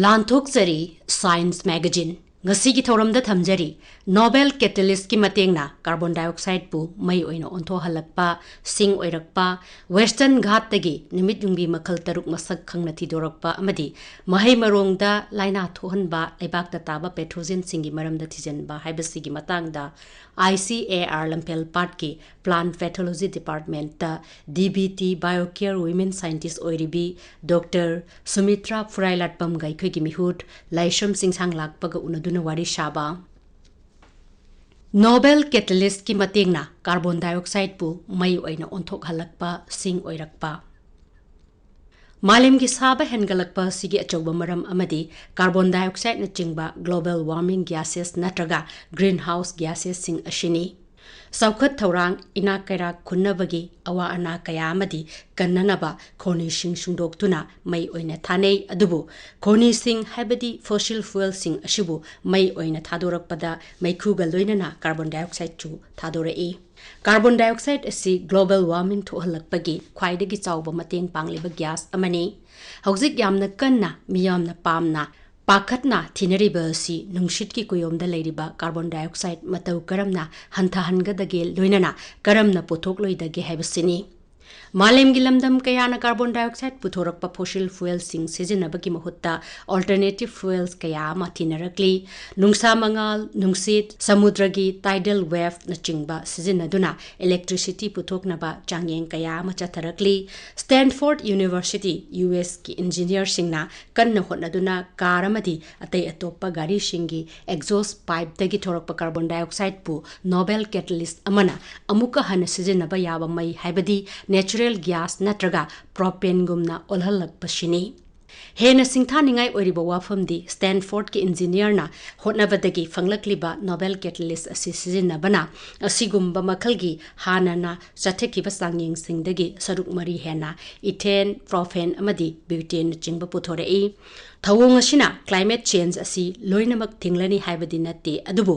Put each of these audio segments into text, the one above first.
ꯂꯥꯟꯊꯣꯛꯆꯔꯤ science magazine ꯉꯁꯤꯒꯤ ꯊꯧꯔꯝꯗ ꯊꯝꯖꯔꯤ ꯅꯣꯕꯦꯜ ꯀꯦꯇꯥꯂꯤꯁꯀꯤ ꯃꯇꯦꯡꯅ ꯀꯥꯔꯕꯣꯟ ꯗꯥꯏꯑꯣꯛꯁꯥꯏꯗꯄꯨ ꯃꯩ ꯑꯣꯏꯅ ꯑꯣꯟꯊꯣꯛꯍꯜꯂꯛꯄ ꯁꯤꯡ ꯑꯣꯏꯔꯛꯄ ꯋꯦꯁꯇꯔꯟ ꯘꯥꯠꯇꯒꯤ ꯅꯨꯃꯤꯠ ꯌꯨꯡꯕꯤ ꯃꯈꯜ ꯇꯔꯨꯛ ꯃꯁꯛ ꯈꯪꯅ ꯊꯤꯗꯣꯔꯛꯄ ꯑꯃꯗꯤ ꯃꯍꯩ-ꯃꯔꯣꯡꯗ ꯂꯥꯏꯅꯥ ꯊꯣꯛꯍꯟꯕ ꯂꯩꯕꯥꯛꯇ ꯇꯥꯕ ꯄꯦꯊꯣꯖꯦꯟꯁꯤꯡꯒꯤ ꯃꯔꯝꯗ ꯊꯤꯖꯤꯟꯕ ꯍꯥꯏꯕꯁꯤꯒꯤ ꯃꯇꯥꯡꯗ ICAR ꯂꯝꯐꯦꯜꯄꯥꯠꯀꯤ ꯄ꯭ꯂꯥꯟꯠ ꯄꯦꯊꯣꯂꯣꯖꯤ ꯗꯤꯄꯥꯔꯠꯃꯦꯟꯠꯇ DBT-BioCARE Women Scientist ꯑꯣꯏꯔꯤꯕꯤ ꯗꯣꯛꯇꯔ Sumitra Phurailatpamꯒ ꯑꯩꯈꯣꯏꯒꯤ ꯃꯤꯍꯨꯠ Laishram Chingsanglakpaga unaduna wari shaba Nobel catalyst ki matengna carbon dioxide pu mai oina onthokhallakpa sing oirakpa Malim gi saba hengalakpa sigi achauba maram amadi carbon dioxide na chingba global warming gases natraga greenhouse gases sing ashini Saukhat Taurang ina kaira kunnabagi awa ana kaya amadi kannanaba khoni sing sungdoktuna mai oina thanei adubu khoni sing habadi fossil fuel sing ashibu mai oina thadorakpada maikhuga loinana carbon dioxide chu thadorai Carbon dioxide asi global warming thohalakpagi khwaidagi chawba mateng pangliba gas amani hauzik yamna kanna miyamna pamna Pakhatna thinariba si nungshit ki kuyomda leiriba carbon dioxide matau karamna hanthahangadage loinana karamna pothok loidage haibasini Malem gilamdam kayana carbon dioxide puthorakpa fossil fuel sing sizinabagi mahutta alternative fuels kaya ma thinarakli nungsa mangal nungsit samudragi tidal wave na chingba sizinaduna electricity puthoknaba changyeng kaya ma chatharakli Stanford University US ki engineer singna kanna hotnaduna karamadi atei atoppa gari singi exhaust pipe dagi thorakpa carbon dioxide pu Nobel catalyst amana amuka hana sizinaba yaba mai haibadi natural gas natraga propane gumna olhalakpa shini Hena singthaningai oiriba wafamdi Stanford ki engineer na hotnabadagi fanglakliba Nobel catalyst asi sizinabana asigumba makhalgi hanana chathekiba sangyeng singdagi saruk mari hena ethane propane amadi butane chingba puthorei thawong asina climate change asi loinamak thinglani haibadi natte adubu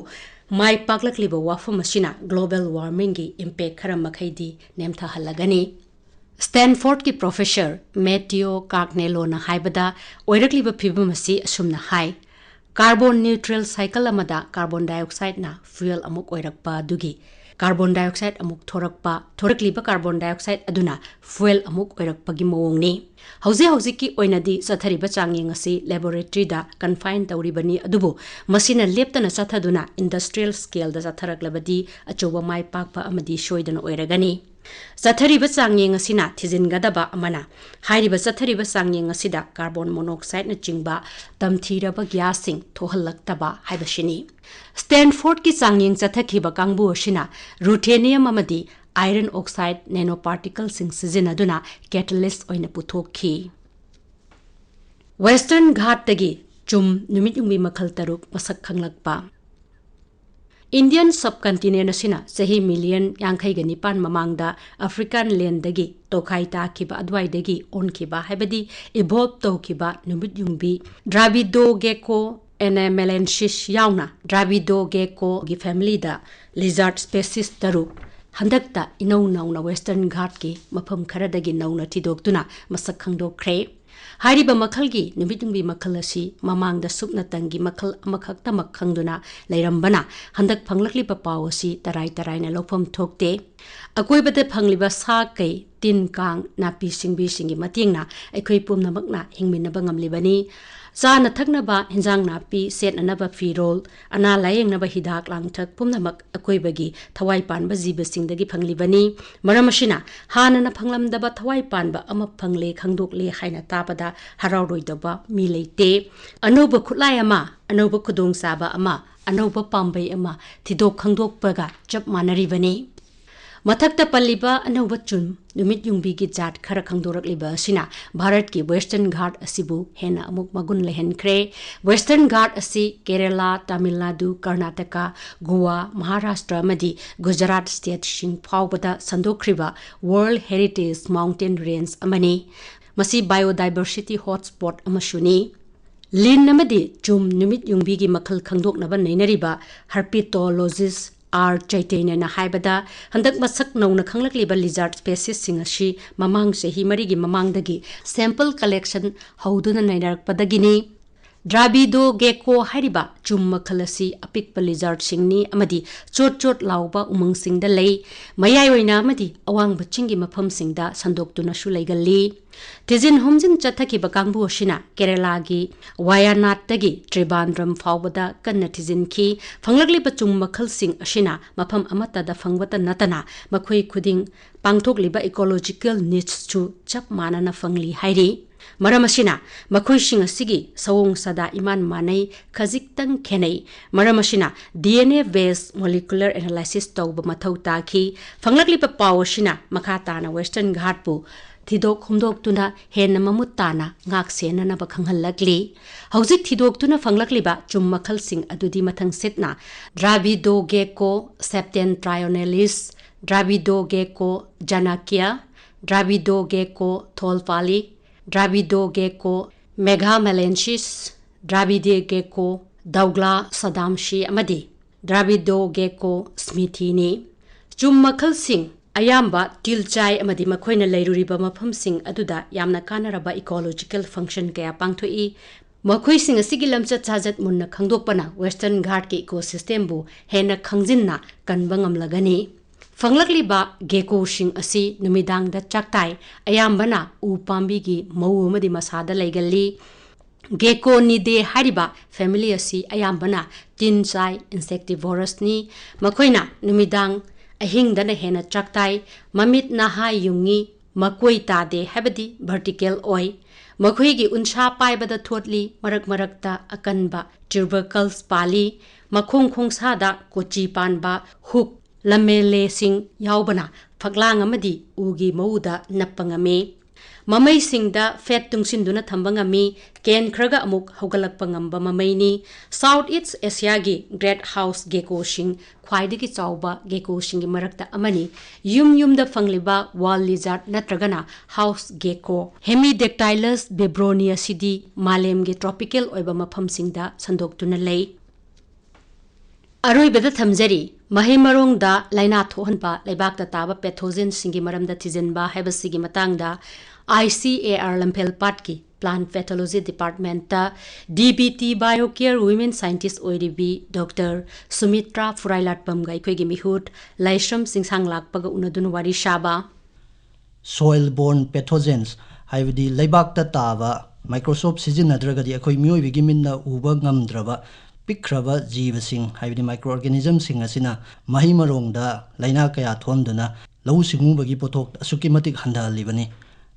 mai paklakliba wafam asina global warming gi impact khara makhaidi nemtha halagani Stanford ki professor Matthew Carnello na haibada oirakliba phibamasi asumna hai carbon neutral cycle amada carbon dioxide na fuel amuk oirakpa dugi carbon dioxide amuk thorakliba carbon dioxide aduna fuel amuk oirakpa gi mawongni hauzi ki oinadi sathariba changyeng asi laboratory da confine tawribani adubu masina leptana sathaduna industrial scale da satharaklabadi achoba mai pakpa amadi shoidana oiragani Sathariba changyeng asina thijingadaba amana hairiba sathariba changyeng asida carbon monoxide na chingba tamthiraba gas sing thohalaktaba haibashini Stanford ki changyeng chathakiba kangbu asina ruthenium amadi iron oxide nanoparticle sing sizinaduna catalyst oina puthokhi Western Ghat tagi chum numit yungbi makhal taruk masak khanglakpa Indian subcontinent asina sahi million yankhai ga nipan mamangda African land dagi tokhai ta khiba adwai dagi on khiba habadi evolve to khiba numit yungbi Dravido gecko enamelensis yauna Dravido gecko gi family da lizard species taruk handakta inau nauna Western Ghat ki mafam khara dagi nauna thidoktuna masak khangdokkhre Hariba makhalgi numit-yungbi makhal asi mamangda supna tangi makhal amakhakta makhangduna leirambana handak phanglakliba paw asi tarai na lofam thokte akoibada phangliba sa kai tin kang napi singbi singi matingna aikhoi pumnamakna hingminaba ngamlibani Sana thaknaba hinjang napi set anaba firol ana layengnaba hidak langthak pumnamak akoibagi thawai panba jiba singdagi phanglibani maramashina hanana phanglamdaba thawai panba ama phangle khangdokle haina tapada hararoidaba mi leite anoba khutlai ama anoba khudong saba ama anoba pambai ama thidok khangdokpaga chap manaribani Mathakta palliba anauba chun numit yungbi ki jat khara khangdorakliba asina Bharat ki Western Ghat asibu hena amuk magun lehenkre Western Ghat asi Kerala Tamil Nadu Karnataka Goa Maharashtra amadi Gujarat state sing phawbada sandokriba World Heritage Mountain Range amani masi biodiversity hotspot amashuni Lin amadi chum numit yungbi gi makhal khangdoknaba neinariba herpetologist R. Chaitanya na haibada handak masak nauna khanglakliba lizard species singashi mamang sehi marigi mamangdagi sample collection hauduna nairakpadagini Drabido gecko hariba chum makhal asi apikpa lizard singni amadi chot chot lauba umang singda lei mayai oina amadi awang bachingi mafam singda sandoktuna shu leigali tijin homjin chathaki bakangbu osina Kerala gi Wayanad tagi Trivandrum fawbada kanna tijin ki fanglagli bachum makhal sing asina mafam amata da fangbata natana makhoi khuding pangthok liba ecological needs chu chap manana fangli hairi Maramasina, Makuishing a Sigi, Sawong Sada Iman Manei, Kaziktang Kenei, Maramasina, DNA based molecular analysis Toba Matautaki, Fanglaklipa Pawashina, Makatana, Western Ghatpu, Tidok Humdok Tuna, Hena Mamutana, Ngak Sena Bakanghalagli, Hauzik Tidok Tuna Fanglakliba, Chum Makal Sing Adudi Matang Sitna, Drabido Gecko, Septen Trionelis, Drabido Gecko, Janakia, Drabido Gecko, Tolfali, Drabido gecko Megamalensis, Drabide gecko Daugla Sadamshi Amadi, Drabido gecko Smithini, Chum Makhal Sing, Ayamba Tilchai Amadi Makoina Leiruriba Mapam Sing Aduda Yamna Kanaraba ecological function Kaya Pangtoi, Makoi Sing a Sigilam Chazat Munna Kangdopana, Western Ghat ke ecosystem bu, Hena Kangzinna, Kanbangam Lagani. Fanglakliba gecko shing asi numidang da chaktai ayambana upambi gi mau madi masada legali gecko ni de hariba family asi ayambana tinsai insectivorous ni makoina numidang ahing dana hena chaktai mamit na ha yungi makoi ta de habadi vertical oi makoi gi unsha pai bada thotli marak akanba tubercles pali makhong khongsa da kochi panba hook Lamele sing yaubana Faklang amadi ugi mauda napangame Mamay sing da fet tungsinduna thambangami Ken kraga amuk hogalakpangamba mamaini South East Asia gi Great House gecko shing Khwaidagi chauba gecko shing gi marakta amani yum da fangliba wall lizard natragana house gecko Hemidactylus bebroni asidi malem gi tropical oiba mafam singda sandoktuna lei Aroi beda thamjari Mahei-marong da leina thokhanba leibak da taba pathogen singi maramda thijinba hebasigi matangda ICAR Lamphelpat ki Plant Pathology Department ta DBT-BioCARE Women Scientist oiribi Dr. Sumitra Phurailatpam ga ikoi gi mihut Laishram Chingsanglakpa ga unadun wari shaba Soil-borne pathogens haibadi leibak da taba Microsoft sizinnadragadi akoi mioi bigi minna uba ngamdraba Pikrava Jiva Singh, Haibidi microorganism Singh Asina, Mahei-marong da leina kaya thonduna, lau singu bagi potok asukimatik handa libani.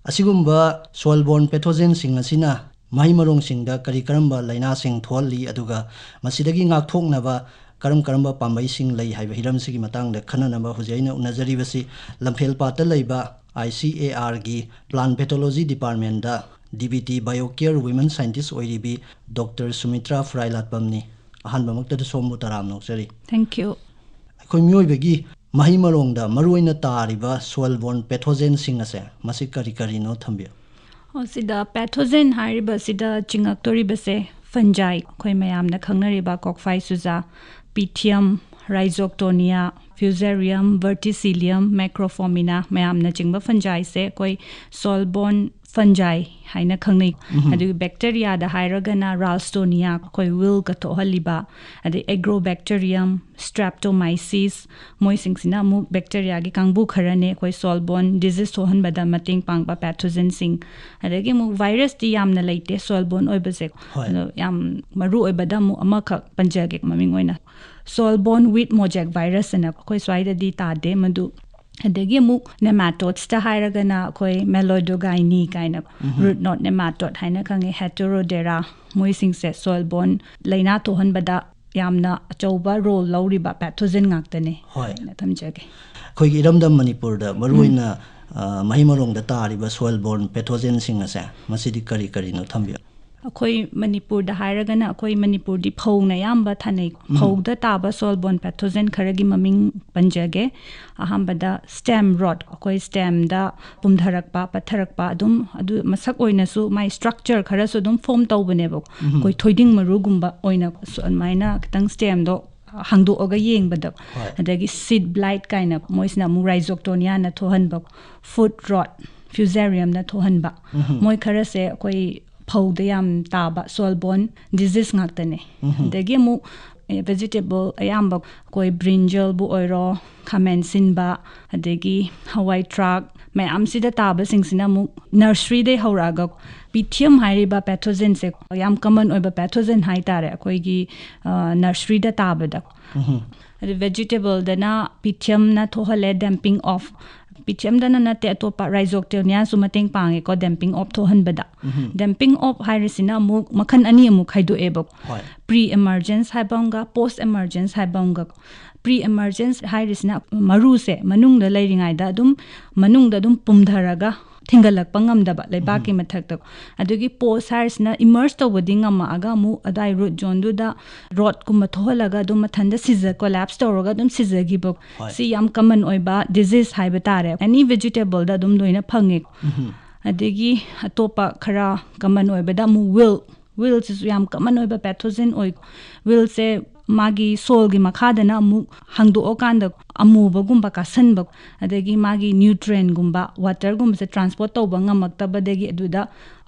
Asigumba soil-borne pathogen Singh Asina, Mahei-marong Singh da karamba leina Singh tholi aduga, masidagi ngak thoknaba karamba pambai Singh lay haiba hiram sigi matang da khananaba hujaina unazari basi Lamphelpat laiba ICAR gi Plant Pathology Department da DBT-BioCARE Women Scientist oiribi Dr. Sumitra Phurailatpam ni. Ahanba magtada sombu taram noksari. Thank you. Akoi mioi bagi Mahei-marong da maruina tariba soil-borne pathogen sing ase masi kari no thambia. Sida pathogen hariba sida chingaktori base fungi koi mayamna khangnariba kokphai suza Pythium, Rhizoctonia, Fusarium, Verticillium, Macrophomina mayamna chingba fungi se koi soil-borne fungi haina khangnai adu bacteria da hairagana ralstonia koi will ka to haliba adu agrobacterium streptomyces moisingsina mu bacteria gi kangbu kharane koi soil-borne disease to hanbada mating pangba pathogen sing adagi mu virus ti yamna leite soil-borne oibase yam maru oibada mu amaka panjage maming oina soil-borne wheat mojak virus na koi swaida di ta de madu adagi mu nematodes ta hairagana koi meloidogyne kind of root knot nematode haina khange heterodera moising se soil-borne leina to hanbada yamna achauba role lauriba pathogen ngaktane na thamjage koi iramdam Manipur da maruina Mahei-marong da tariba soil-borne pathogen sing ase masidi kari no thambia akoi Manipur da hairagana akoi Manipur di phawna yamba thanai phawda taba soil-borne pathogen kharagi maming panjage ahambada stem rot akoi stem da pumdharakpa patharakpa adu masak oina su my structure khara su form tawbanebo koi thoiding maru gumba oina maina kitang stem do hangdo oga yengbada adagi seed blight kind of moisna mu Rhizoctonia na thohanba foot rot Fusarium na thohanba moi khara se koi ꯐꯧꯗ ꯌꯥꯝ ꯇꯥꯕ soil-borne disease ꯉꯥꯛꯇꯅꯦ ꯑꯗꯒꯤ ꯑꯃꯨꯛ vegetable ayamba koi brinjal bu oiro khamen sinba adegi hawai track mayam sida taba singsina mu nursery de hauraga pithium hairiba pathogen se yam common oiba pathogen hai tare koi gi nursery da taba da vegetable dana pithium na thohale damping off pithium dana na te atopa rhizoctonia su mateng pange ko damping off thohan bada damping off hairisina mu makhan ani mu khaido eba pre emergence haibanga post emergence haibanga pre emergence hairisina maru se manungda leiringai da manungda pumdharaga thingalakpa ngamdaba leibaki mathakta adugi post hairisina emerge tawadi ngama aga mu adai root jondu da rot kuma tholaga mathanda scissor collapse tawraga scissor gibo si yam common oiba disease haiba tare any vegetable da loina phange adigi atopa khara common oiba da mu will is yam common oiba pathogen oi will se magi soil gi makhada na mu hangdo okanda amuba gumba kasanba adagi magi nutrient gumba water gumba se transport tawba ngamakta badagi aduda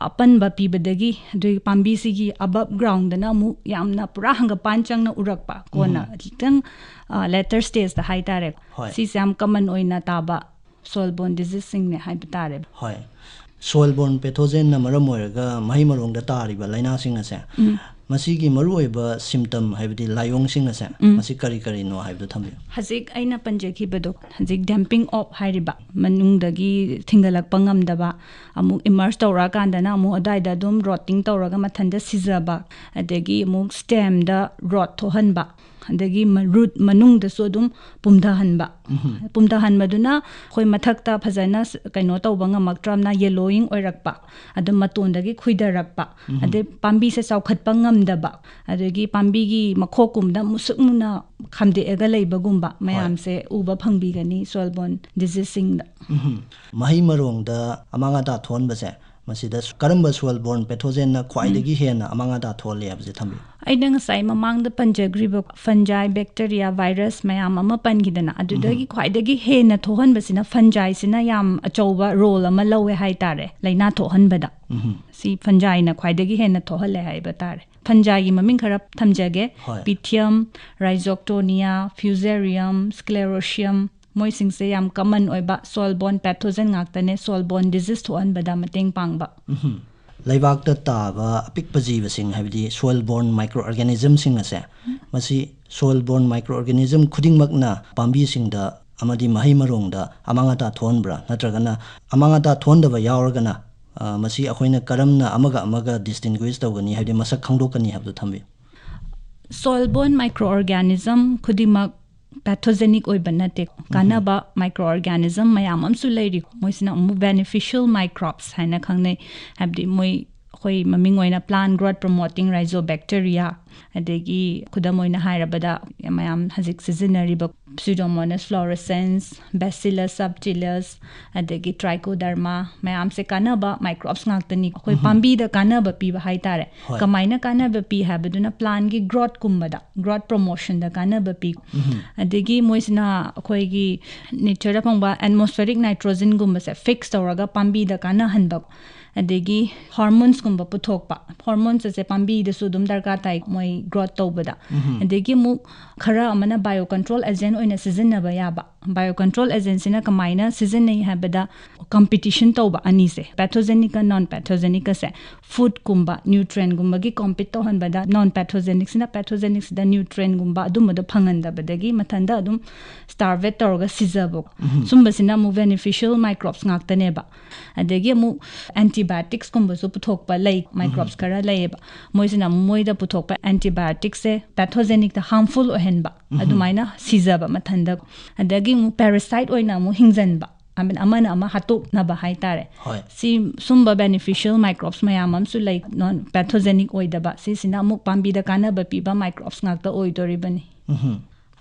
apan ba pibadagi adui pambi sigi above ground na mu yamna pura hanga panchang na urakpa kona litang later stage da haitare si sam common oina taba soil-borne disease sing ne haibtare hoy soil-borne pathogen na maram oiraga Mahei-marong da tariba leina sing ase masigi maruoiba symptom haibdi layong sing ase masi kari no haibdu thambi hazik aina panjeki bedo hazik damping off hairiba manungdagi thingalakpa ngamdaba amuk immerse tawra kanda na amu adaida rotting tawraga mathanda sizaba adegi amuk stem da rot thohanba adegi root manungda so pumdahan maduna khoi mathakta phajana kaino tawba ngamakramna yellowing oirakpa adum matondagi khuidarakpa ade pambi se saukhatpa ngamdaba adegi pambi gi makhokumda musukmuna khamde ega leibagumba mayam se uba phangbi gani soil-borne disease singda Mahei-marong da amanga da thon base masida karamba soil-borne pathogen na khwaidagi hena amanga da thole abje thambi aina ngasai mamangda panjagriba fungi bacteria virus mayam ama pangidana adudagi khwaidagi hena thohanbasina fungi sina yam achauba role ama lawe hai tare leina thohanbada si fungi na khwaidagi hena thohale hai batare fungi gi maming khara thamjage pithium rhizoctonia fusarium sclerotium moising se yam common oiba soil-borne pathogen ngaktane soil-borne disease thohanbada mateng pangba leibak da taba apikpa jiba sing haibdi soil-borne microorganism sing ase masi soil-borne microorganism khudingmakna pambi singda amadi Mahei-marong da amanga da thonbra natragana amanga da thondaba yauragana masi akhoina karamna amaga distinguish tawgani haibdi masak khangdokani habdu thambi soil-borne microorganism khudimak pathogenic oibanate kanaba microorganism mayam amsu leiri moisina beneficial microbes haina khangne habdi moi khoi maming oina plant growth promoting rhizobacteria adegi khudamoina hairabada mayam hazik seasonary Pseudomonas fluorescens Bacillus subtilis adegi Trichoderma mayam se kanaba microbes ngaktani khoi pambi da kanaba pi ba haitare kamaina kanaba pi habaduna plant gi growth kumbada growth promotion da kanaba pi adegi moisina khoi gi nature da phangba atmospheric nitrogen gumba se fix tawraga pambi da kana hanba adegi hormones gumba puthokpa hormones se pambi da su dum darka tai moi growth tawbada adegi mu khara amana biocontrol agent oina seasonaba yaba biocontrol agent sina kamaina season nei habada competition tawba ani se pathogenic and non pathogenic se food kumba nutrient gumba gi compete to hanbada non pathogenic sina pathogenic da nutrient gumba adumada phanganda badagi mathanda adum starve tawga sizabo sumba sina mu beneficial microbes ngaktane ba adegi mu antibiotics kumba su puthokpa lei microbes kara leiba moisina moida puthokpa antibiotics se pathogenic da harmful ohenba adumaina sizaba mathanda adagi mu parasite oina mu hingjanba amana ama hatuk na ba haitare si sumba beneficial microbes mayam am su like non pathogenic oidaba si sina mu pambi da kana ba piba microbes ngakta oidoribani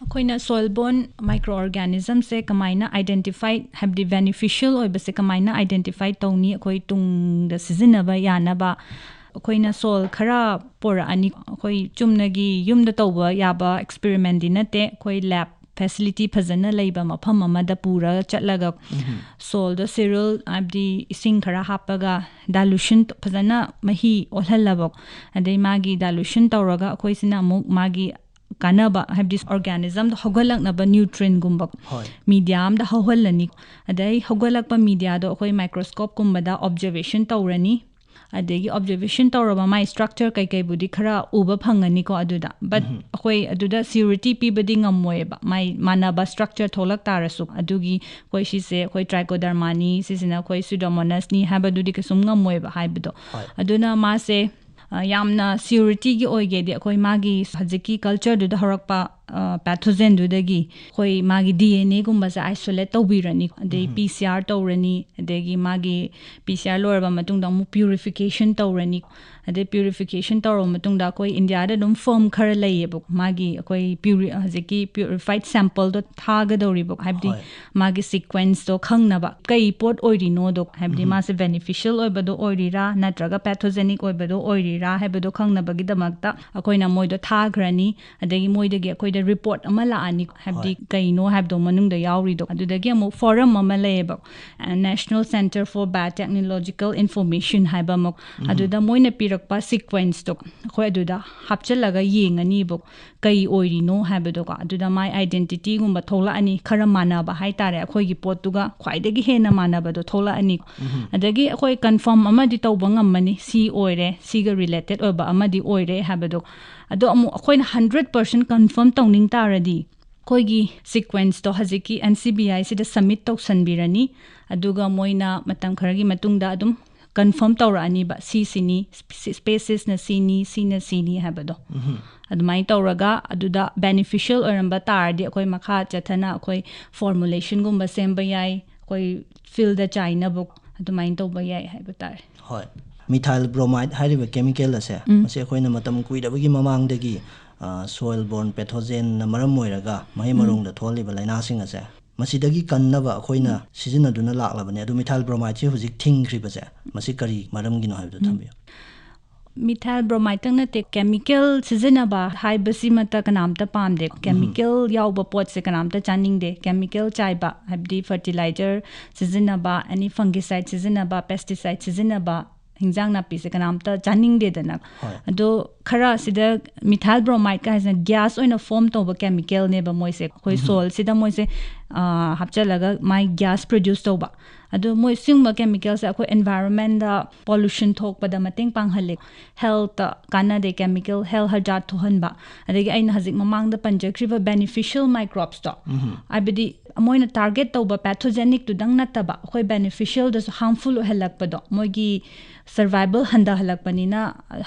akoina soil-borne microorganism se kamaina identify have the beneficial oiba se kamaina identify tawni akoi tung da seasonaba yanaba akoina soil khara pora ani akoi chumnagi yumda tawba yaba experiment dinate akoi lab facility phazana leiba mafam amada pura chatlaga soil the cereal abdi ising khara hapaga dilution phazana mahi olhalabok adai magi dilution tawraga akhoi sina amuk magi kanaba have this organism the hogalaknaba nutrient gumba medium da hawhalani adai hogalakpa media do akhoi microscope kumbada observation tawrani adegi observation tawraba my structure kai kai budi khara uba phangani ko aduda but akhoi aduda surety pibadi ngamoyeba my manaba structure tholak tarasu adugi koi shi se akhoi trichoderma ni sisina akhoi pseudomonas ni habadudi kasum ngamoyeba haibdo aduna ma se yamna surety gi oige de akhoi magi hajiki culture du da horakpa pathogen du dagi khoi magi DNA gumba sa isolate tawbirani de PCR tawrani adegi magi PCR lorba matungda mu purification tawrani ade purification tawro matungda koi India da dum form khara layebo magi koi hajiki purified sample do thaga doribo habdi magi sequence to khangnaba kai pot oiri no do habdi ma se beneficial oibado oirira natraga pathogenic oibado oirira habado khangnaba gi damakta akoina moido thagrani adegi moidagi akoi report amala ani habdi kaino habdo manungda yauri do adudagi amu forum amala eba National Center for Biotechnological Information haiba mok aduda moina pirakpa sequence to khoi aduda hapchalaga yengani bo kai oirino habdo ka aduda my identity gumba thola ani khara manaba haitare akhoi gi potuga khwaidagi hena manaba do thola ani adagi akhoi confirm amadi tawba ngamani si oire si ga related oba amadi oire habdo ado amu akhoi 100% confirm tawning taradi koigi sequence to haziki NCBI sida submit tawsanbirani aduga moina matam kharagi matungda adum confirm tawrani ba si sini species na sini habado admai tawraga aduda beneficial oramba tardi akoi makha chathana akoi formulation gumba semba yai akoi fill the china book admai tawba yai haibata hoi methyl bromide hariba chemical ase mase akoina matam kuidabagi mamangdagi soil-borne pathogen na maram moiraga Mahei-marong da tholiba laina sing ase masidagi kannaba akoina sizinaduna laklabane adu methyl bromide che hujik thingkhriba se masi kari maram gino habdu thambi methyl bromide tang na te chemical sizinaba haibasi mata kanamta pamde chemical yauba pot se kanamta chaning de chemical chaiba habdi fertilizer sizinaba any fungicide sizinaba pesticide sizinaba hinjang na pise kanamta chaning de dana ado khara sida methyl bromide ka hasna gas oina form toba chemical ne ba moise koi soil sida moise hapchalaga my gas produce toba ado moi singma chemicals akoi environment da pollution thok pada mateng panghale health kana de chemical health hazard thohanba adegi aina hazik mamang da panjakriba beneficial microbes to abidi moina target toba pathogenic to dang nataba akoi beneficial da harmful helakpado moigi survival handa halakpanina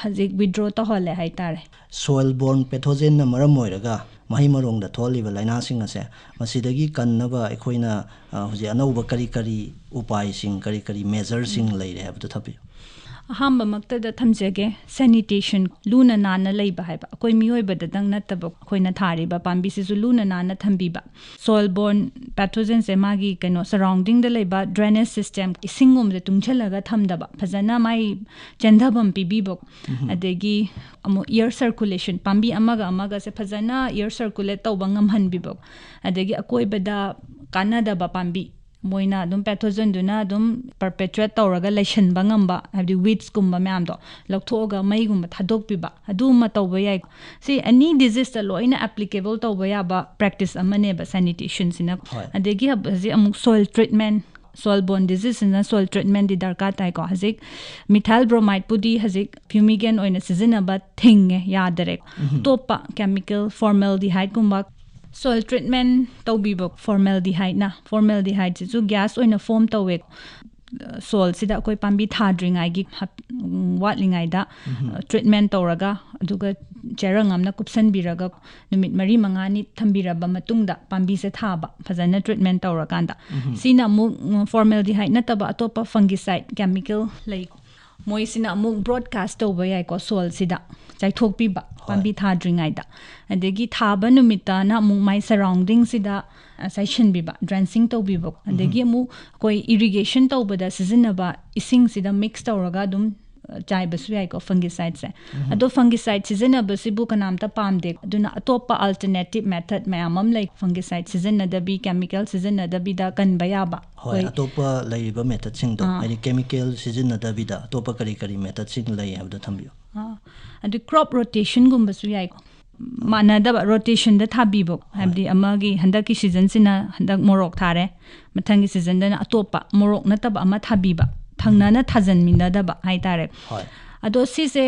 hazik withdraw to hole haitare soil-borne pathogen na maram moiraga Mahei-marong da tholiba laina sing ase masidagi kannaba ekoina hoje anauba kari upai sing kari measure sing leire habdu thapi ahamba makta da thamjage sanitation luna nana leiba haiba koi mioiba da dang nataba koina thariba pambi sisu luna nana thambiba soil-borne pathogen se magi kano surrounding da leiba drainage system isingum da tungchalaga thamdaba phajana mai chendhabam pibibok adegi amu air circulation pambi amaga se phajana air circulate tawba ngamhanbibok adegi akoiba da kanada ba pambi moina dum pathogen duna dum perpetuate tawraga leishan bangamba habdi weeds kumba myam do lokthoga mai gumba thadok piba adu ma tawba yai see any disease ta loina applicable tawba ya ba practice amane ba sanitation sina adegi hazi amuk soil treatment soil-borne disease na soil treatment di darka tai ko hazik methyl bromide pudi hazik fumigant oina sizinaba thinge ya direct topa chemical formaldehyde kumba soil treatment tawbibo formaldehyde chu gas oina form tawe soil sida koi pambi thadringai gi watlingai da treatment tawraga aduga cherangam na kupsan biraga numit mari mangani thambiraba matungda pambi se thaba phajana treatment tawrakanda sina mu formaldehyde na taba atopa fungicide chemical like moisina mu broadcast tawba yai ko soil sida chaithok piba pambi thadringai da adegi thaba numita na mu my surrounding sida session biba drenching tawbibo adegi mu koi irrigation tawbada sizinaba ising sida mix tawraga dum chaibasu yai ko fungicide se ado fungicide season abasibu kanamta pamde aduna atopa alternative method mayamam like fungicide season na dabi chemical season na dabi da kan bayaba hoi atopa laiba method sing do ai chemical season na dabi da atopa kari method sing lai habda thambiyo adu crop rotation gumbasu yai ko manada rotation da thabibo habdi amagi handaki season sina handak morok thare mathangi season da atopa morok na tab ama thabiba thangna na thajan minda da ba hai tare ado si se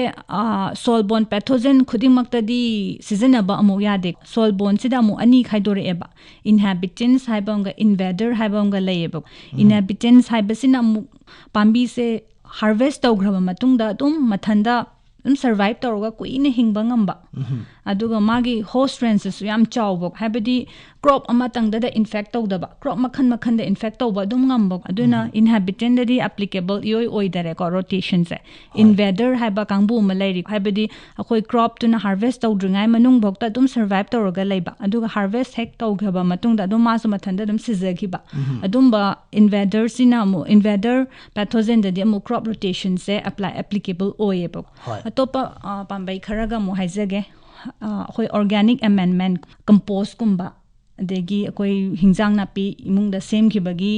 soil-borne pathogen khuding makta di season aba amu yade soil-borne sida amu ani khaidore eba inhabitants haibanga invader haibanga layeba inhabitants haibasina amu pambi se harvest tawgraba matungda dum mathanda survive tawga kuine hingba ngamba aduga magi host ranges yam chawbok habidi crop amatang da infect tawdaba crop makhan da infect tawba dum ngambok aduna inhabitant da applicable yoi oidare ko rotation se invader haiba kangbu malairi habidi akoi crop tuna harvest tawdringai manung bokta dum survive tawga leiba aduga harvest hek tawghaba matung da dum masu mathanda dum sizaghiba adumba invader sina mu invader pathogen da mu crop rotation se applicable oyebok atopa pambai kharaga mu haizage akoi organic amendment compost kumba adegi akoi hingjang napi imung da sem khibagi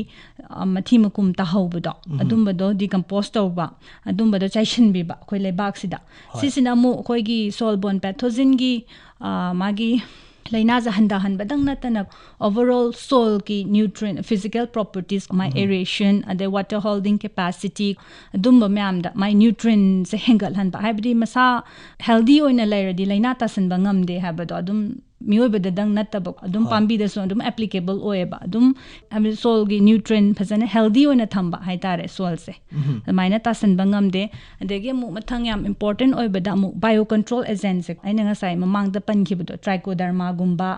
mathi makum ta hawbado adumba do decompose tawba adumba do chaishin biba akoi leibak sida sisina mu akoi gi soil-borne pathogen gi magi leina za handa han badang natana overall soil ki nutrient physical properties my aeration and the water holding capacity adumba myam da my nutrients hengal han ba habdi masa healthy oina lairadi leina tasan bangam de habado adum miyobe da dang natabok adum pambi da so adum applicable oeba adum habdi soil gi nutrient phazana healthy oina thamba haitare soil se maina tasan bangam de adege mu mathang yam important oeba da mu biocontrol agents aina ngasai mamang da pankhibdo trichoderma gumba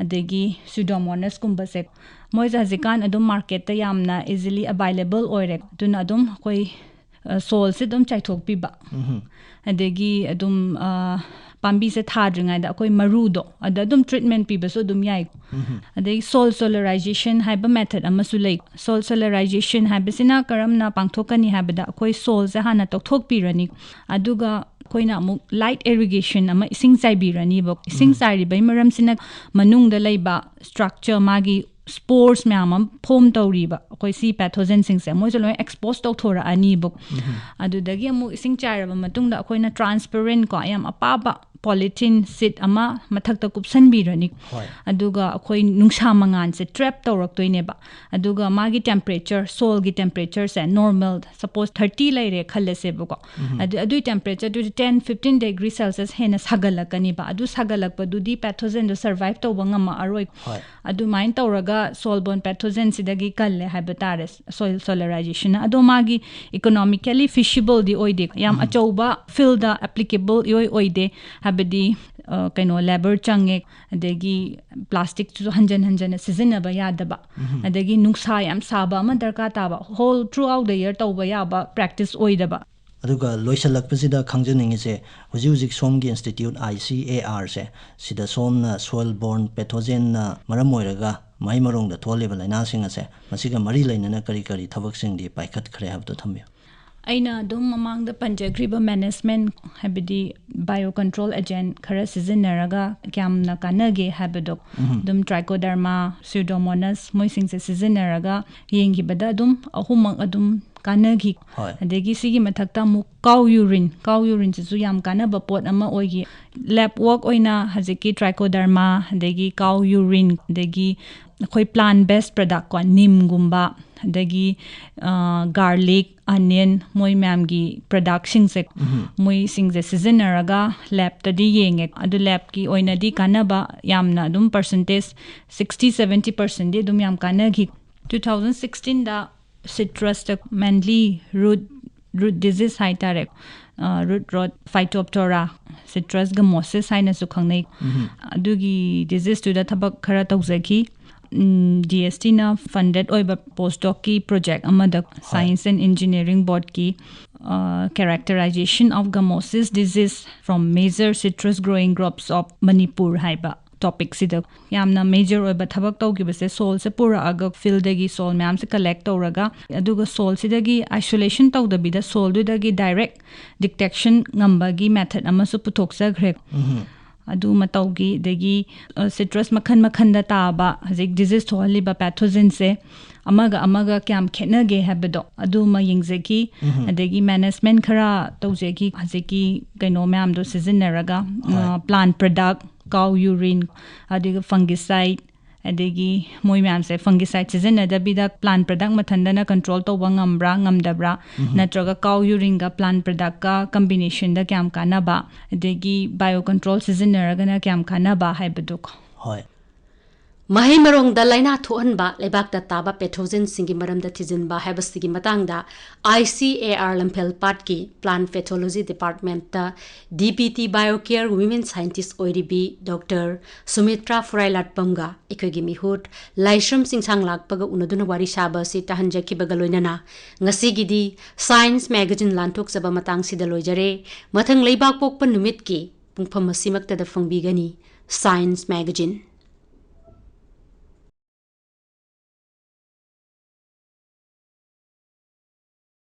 adegi pseudomonas gumba se moiza zikan adum market ta yamna easily available oirek tuna adum koi soil se dum chaithok piba adegi adum pambi se thadringai da koi marudo adum treatment piba so dum yai adegi soil solarization haiba method amasu lei soil solarization haibasina karamna pangthokani haibada koi soil se hana tokthok pirani aduga koina amuk light irrigation ama ising saibirani bok ising sari bai maram sina manung da leiba structure magi spores myamam phom tawriba koi si pathogen sing se moi loi expose to thora ani bok adu dagi amu ising chairaba matungda koina transparent ko ayam apaba polythene sheet ama mathakta kupsan birani aduga koi nungsa mangan se trap tawrak toine ba aduga magi temperature soil gi temperature se normal suppose 30 laire khale se boko adu temperature to 10-15 degree celsius hena sagalakani ba adu sagalakpa du di pathogen do survive to bangama aroi adu main tawraga soil-borne pathogen sidagi kalle habatare soil solarization adu magi economically feasible di oide yam achauba field da applicable yoi oide habidi kaino labor change adegi plastic chu hanjan sizinaba yadaba adegi nungsa yam saba ma darka taba whole throughout the year tawba yaba practice oidaba aduga loisalakpasida khangjaningi se huji somgi institute ICAR se sida somna soil-borne pathogen na maram oiraga Mahei-marong da tholeba laina sing ase masiga mari lainana kari thabak sing di paikhat khare habdo thamyo aina dum mamang da panjagriba management habidi biocontrol agent khara sizinaraga kyamna kanage habado dum trichoderma pseudomonas moising se sizinaraga yengi bada dum ahumang adum kanagi adegi sigi mathakta mu cow urine chu yam kanaba pot ama oigi lab work oina haziki trichoderma adegi cow urine adegi khoi plant based product ko nim gumba adegi garlic onion moi mam gi production se moi sing se sizinaraga lab ta di yenge adu lab ki oina di kanaba yamna dum percentage 60-70% di dum yam kanagi 2016 da citrus mainly root disease haitare root rot phytophthora citrus gamosis haina su khangnai adugi disease tu da thabak khara tawzaki DST na funded oiba postdoc ki project amada science and engineering board ki characterization of gamosis disease from major citrus growing crops of Manipur haiba topic sida yamna major oiba thabak tawgibase soil se pura aga field dagi soil myam se collect tawraga aduga soil sidagi isolation tawdabida soil dudagi direct detection ngamba gi method amasu puthoksaghre adu matawgi degi citrus makhan da taba hazik disease thohaliba pathogen se amaga kyam khenage habdo adu ma yingzeki adegi management khara tawjeki hazeki kaino myam do seasonaraga plant product cow urine adiga fungicide adegi moi myam se fungicide seasonada bida plant product mathandana control tawba ngambra ngamdabra natraga cow urine ga plant product ka combination da kyam kanaba adegi biocontrol seasonaraga na kyam kanaba haibdu hoi Mahei-marong da leina thokhanba leibak da taba pathogen singi maramda thijinba habasigi matangda ICAR Lamphelpat ki plant pathology department ta DBT-BioCARe Women Scientist oiribi Dr. Sumitra Phurailatpam ga ikogi mihut Laishram Chingsanglakpa ga unaduna wari saba si tahanjaki bagaloinana ngasigidi science magazine lantok saba matang sida loijare mathang leibak pokpa numit ki pungpham masimakta da fangbigani science magazine